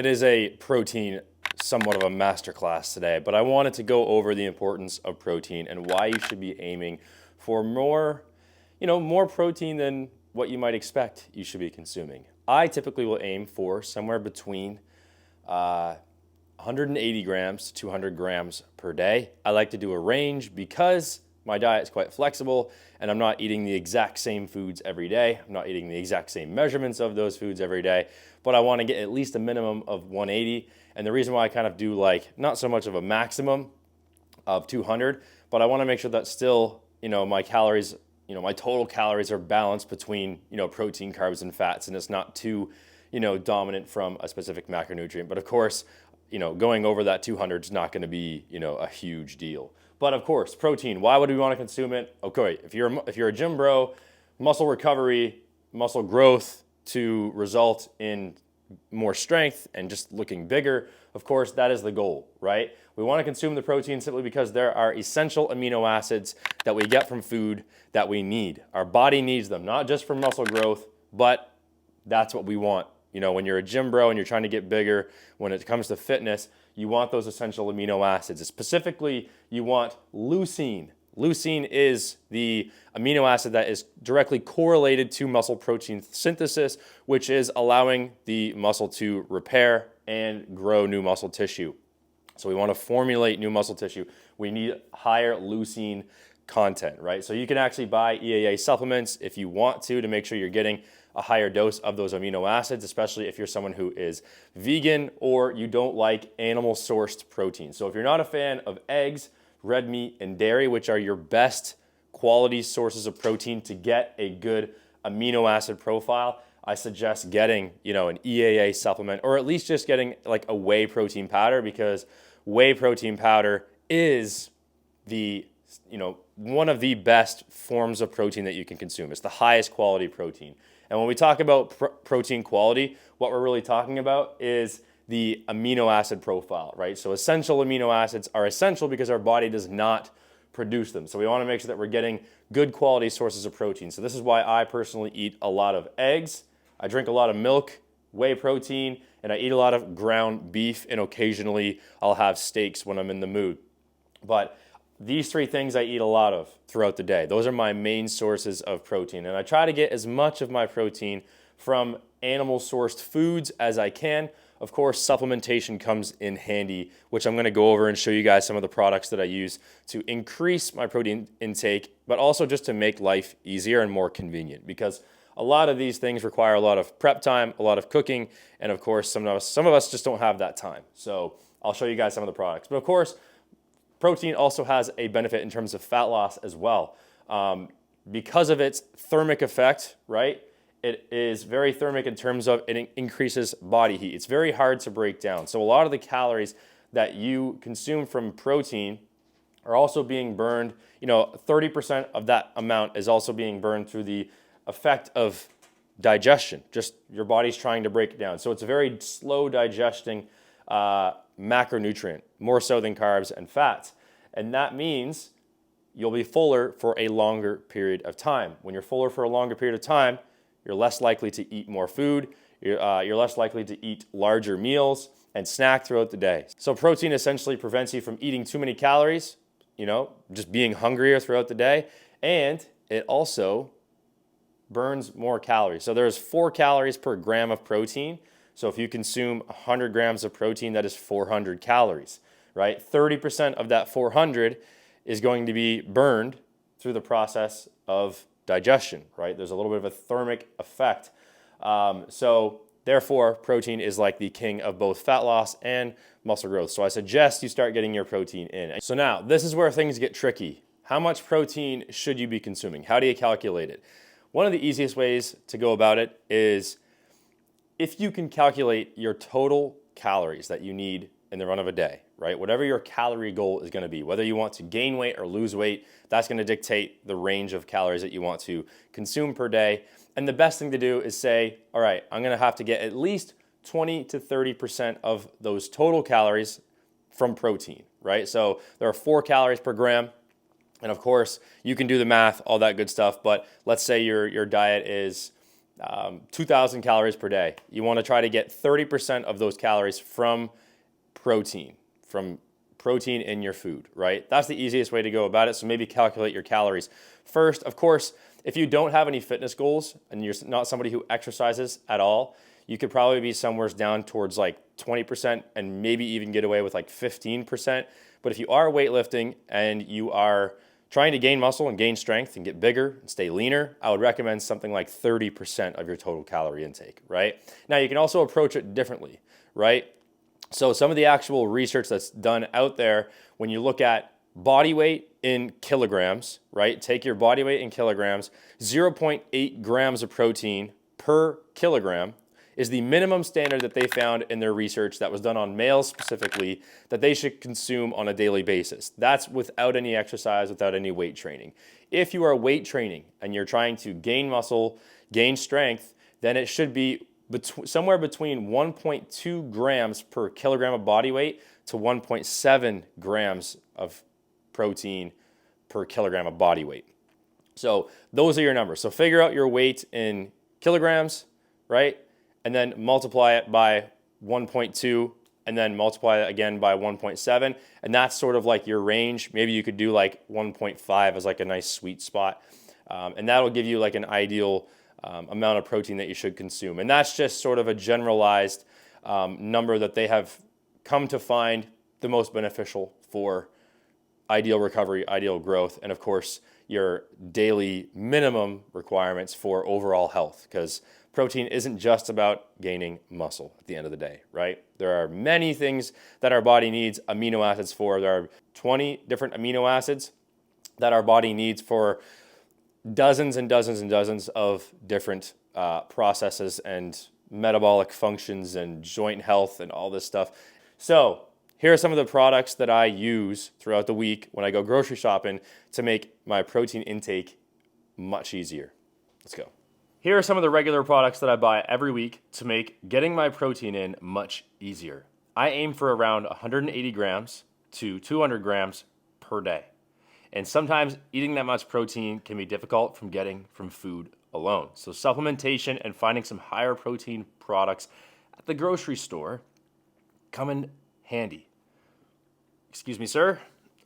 is a protein, somewhat of a masterclass today, but I wanted to go over the importance of protein and why you should be aiming for more, more protein than what you might expect you should be consuming. I typically will aim for somewhere between 180 grams to 200 grams per day. I like to do a range because my diet is quite flexible and I'm not eating the exact same foods every day. I'm not eating the exact same measurements of those foods every day, but I want to get at least a minimum of 180. And the reason why I kind of do not so much of a maximum of 200, but I want to make sure that still, my calories, my total calories are balanced between, protein, carbs, and fats, and it's not too, dominant from a specific macronutrient. But of course, going over that 200 is not going to be, a huge deal. But of course, protein, why would we want to consume it? Okay, if you're a gym bro, muscle recovery, muscle growth to result in more strength and just looking bigger, of course, that is the goal, right? We want to consume the protein simply because there are essential amino acids that we get from food that we need. Our body needs them, not just for muscle growth, but that's what we want. When you're a gym bro and you're trying to get bigger, when it comes to fitness, you want those essential amino acids. Specifically, you want leucine. Leucine is the amino acid that is directly correlated to muscle protein synthesis, which is allowing the muscle to repair and grow new muscle tissue. So we want to formulate new muscle tissue. We need higher leucine content, right? So you can actually buy EAA supplements if you want to make sure you're getting a higher dose of those amino acids, especially if you're someone who is vegan or you don't like animal sourced protein. So if you're not a fan of eggs, red meat, and dairy, which are your best quality sources of protein to get a good amino acid profile, I suggest getting, an EAA supplement, or at least just getting like a whey protein powder, because whey protein powder is one of the best forms of protein that you can consume. It's the highest quality protein. And when we talk about protein quality, what we're really talking about is the amino acid profile, right? So essential amino acids are essential because our body does not produce them. So we want to make sure that we're getting good quality sources of protein. So this is why I personally eat a lot of eggs, I drink a lot of milk, whey protein, and I eat a lot of ground beef, and occasionally I'll have steaks when I'm in the mood. But these three things I eat a lot of throughout the day. Those are my main sources of protein. And I try to get as much of my protein from animal-sourced foods as I can. Of course, supplementation comes in handy, which I'm going to go over and show you guys some of the products that I use to increase my protein intake, but also just to make life easier and more convenient, because a lot of these things require a lot of prep time, a lot of cooking, and of course, some of us just don't have that time. So I'll show you guys some of the products. But of course, protein also has a benefit in terms of fat loss as well. Because of its thermic effect, right? It is very thermic in terms of it increases body heat. It's very hard to break down. So a lot of the calories that you consume from protein are also being burned. 30% of that amount is also being burned through the effect of digestion. Just your body's trying to break it down. So it's a very slow digesting macronutrient, more so than carbs and fats. And that means you'll be fuller for a longer period of time. When you're fuller for a longer period of time, you're less likely to eat more food, you're less likely to eat larger meals and snack throughout the day. So protein essentially prevents you from eating too many calories, just being hungrier throughout the day, and it also burns more calories. So there's 4 calories per gram of protein. So if you consume 100 grams of protein, that is 400 calories, right? 30% of that 400 is going to be burned through the process of digestion, right? There's a little bit of a thermic effect. So therefore, protein is like the king of both fat loss and muscle growth. So I suggest you start getting your protein in. So now, this is where things get tricky. How much protein should you be consuming? How do you calculate it? One of the easiest ways to go about it is if you can calculate your total calories that you need in the run of a day, right? Whatever your calorie goal is going to be, whether you want to gain weight or lose weight, that's going to dictate the range of calories that you want to consume per day. And the best thing to do is say, all right, I'm going to have to get at least 20 to 30% of those total calories from protein, right? So there are 4 calories per gram. And of course, you can do the math, all that good stuff. But let's say your diet is 2,000 calories per day. You want to try to get 30% of those calories from protein in your food, right? That's the easiest way to go about it. So maybe calculate your calories first. Of course, if you don't have any fitness goals and you're not somebody who exercises at all, you could probably be somewhere down towards like 20% and maybe even get away with like 15%. But if you are weightlifting and you are trying to gain muscle and gain strength and get bigger and stay leaner, I would recommend something like 30% of your total calorie intake, right? Now you can also approach it differently, right? So some of the actual research that's done out there, when you look at body weight in kilograms, right? Take your body weight in kilograms, 0.8 grams of protein per kilogram is the minimum standard that they found in their research that was done on males specifically that they should consume on a daily basis. That's without any exercise, without any weight training. If you are weight training and you're trying to gain muscle, gain strength, then it should be somewhere between 1.2 grams per kilogram of body weight to 1.7 grams of protein per kilogram of body weight. So those are your numbers. So figure out your weight in kilograms, right? And then multiply it by 1.2 and then multiply it again by 1.7. And that's sort of like your range. Maybe you could do like 1.5 as like a nice sweet spot. And that'll give you like an ideal amount of protein that you should consume. And that's just sort of a generalized number that they have come to find the most beneficial for ideal recovery, ideal growth, and of course, your daily minimum requirements for overall health, because protein isn't just about gaining muscle at the end of the day, right? There are many things that our body needs amino acids for. There are 20 different amino acids that our body needs for dozens and dozens and dozens of different processes and metabolic functions and joint health and all this stuff. So here are some of the products that I use throughout the week when I go grocery shopping to make my protein intake much easier. Let's go. Here are some of the regular products that I buy every week to make getting my protein in much easier. I aim for around 180 grams to 200 grams per day. And sometimes eating that much protein can be difficult from getting from food alone. So supplementation and finding some higher protein products at the grocery store come in handy. Excuse me, sir.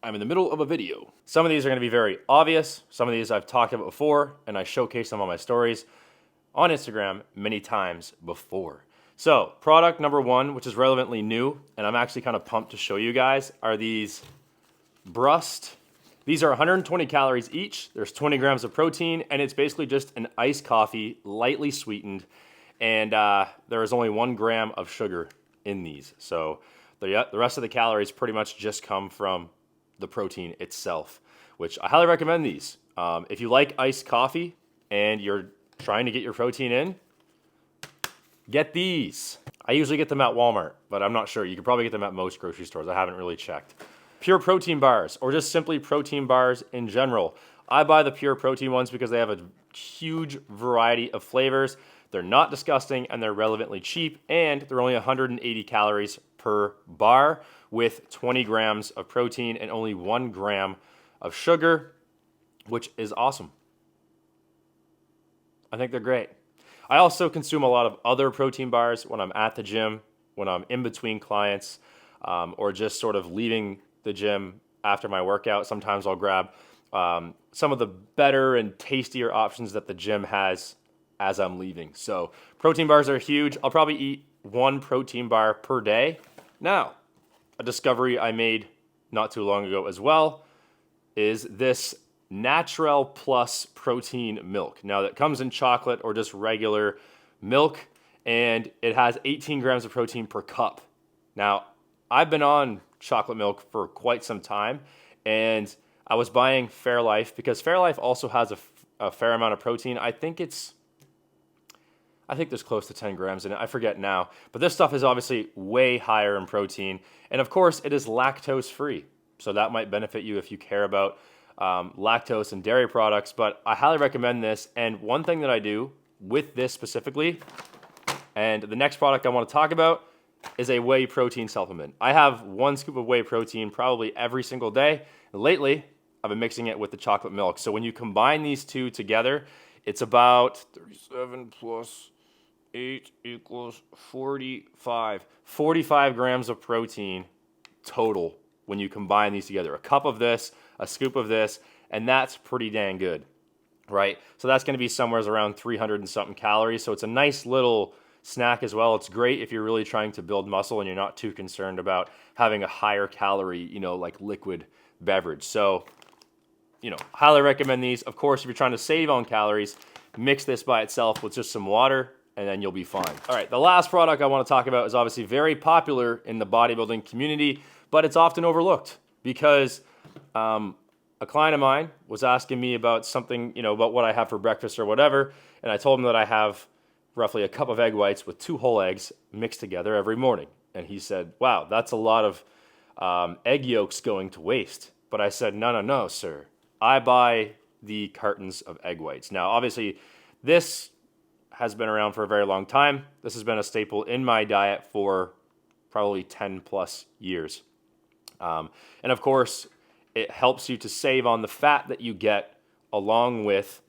I'm in the middle of a video. Some of these are going to be very obvious. Some of these I've talked about before, and I showcase them on my stories on Instagram many times before. So product number one, which is relevantly new, and I'm actually kind of pumped to show you guys, are these Brust. These are 120 calories each. There's 20 grams of protein, and it's basically just an iced coffee, lightly sweetened, and there is only 1 gram of sugar in these. So the rest of the calories pretty much just come from the protein itself, which I highly recommend these. If you like iced coffee and you're trying to get your protein in, get these. I usually get them at Walmart, but I'm not sure. You can probably get them at most grocery stores. I haven't really checked. Pure protein bars, or just simply protein bars in general. I buy the pure protein ones because they have a huge variety of flavors. They're not disgusting, and they're relevantly cheap, and they're only 180 calories per bar with 20 grams of protein and only 1 gram of sugar, which is awesome. I think they're great. I also consume a lot of other protein bars when I'm at the gym, when I'm in between clients, or just sort of leaving the gym after my workout. Sometimes I'll grab some of the better and tastier options that the gym has as I'm leaving. So protein bars are huge. I'll probably eat 1 protein bar per day. Now, a discovery I made not too long ago as well is this Natural Plus protein milk. Now that comes in chocolate or just regular milk, and it has 18 grams of protein per cup. Now, I've been on chocolate milk for quite some time, and I was buying Fairlife because Fairlife also has a fair amount of protein. I think there's close to 10 grams in it. I forget now. But this stuff is obviously way higher in protein. And of course, it is lactose free. So that might benefit you if you care about lactose and dairy products. But I highly recommend this. And one thing that I do with this specifically, and the next product I want to talk about, is a whey protein supplement. I have 1 scoop of whey protein probably every single day. Lately, I've been mixing it with the chocolate milk. So when you combine these two together, It's about 37 plus 8 equals 45. 45 grams of protein total when you combine these together. A cup of this, a scoop of this, and that's pretty dang good, right? So that's going to be somewhere around 300 and something calories. So it's a nice little snack as well. It's great if you're really trying to build muscle and you're not too concerned about having a higher calorie, like liquid beverage. So, highly recommend these. Of course, if you're trying to save on calories, mix this by itself with just some water and then you'll be fine. All right, the last product I want to talk about is obviously very popular in the bodybuilding community, but it's often overlooked because a client of mine was asking me about something, about what I have for breakfast or whatever, and I told him that I have roughly a cup of egg whites with 2 whole eggs mixed together every morning. And he said, wow, that's a lot of egg yolks going to waste. But I said, no, sir. I buy the cartons of egg whites. Now, obviously, this has been around for a very long time. This has been a staple in my diet for probably 10 plus years. And of course, it helps you to save on the fat that you get along with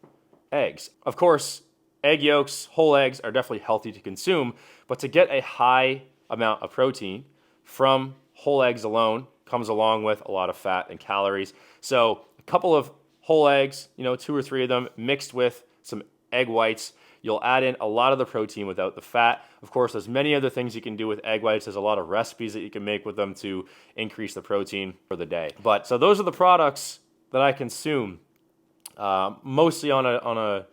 eggs. Of course, egg yolks, whole eggs are definitely healthy to consume, but to get a high amount of protein from whole eggs alone comes along with a lot of fat and calories. So a couple of whole eggs, 2 or 3 of them mixed with some egg whites, you'll add in a lot of the protein without the fat. Of course, there's many other things you can do with egg whites. There's a lot of recipes that you can make with them to increase the protein for the day. But so those are the products that I consume mostly on a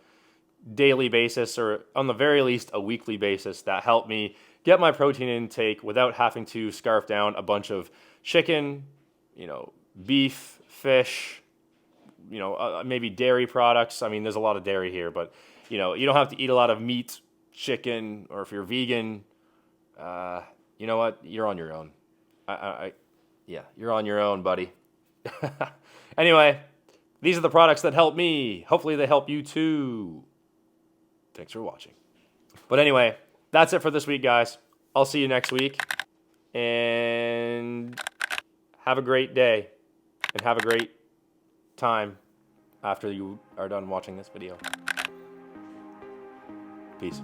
daily basis, or on the very least a weekly basis, that help me get my protein intake without having to scarf down a bunch of chicken, beef, fish, maybe dairy products. I mean, there's a lot of dairy here, but you don't have to eat a lot of meat, chicken, or if you're vegan, you know what? You're on your own. Yeah, you're on your own, buddy. Anyway, these are the products that help me. Hopefully they help you too. Thanks for watching. But anyway, that's it for this week, guys. I'll see you next week. And have a great day. And have a great time after you are done watching this video. Peace.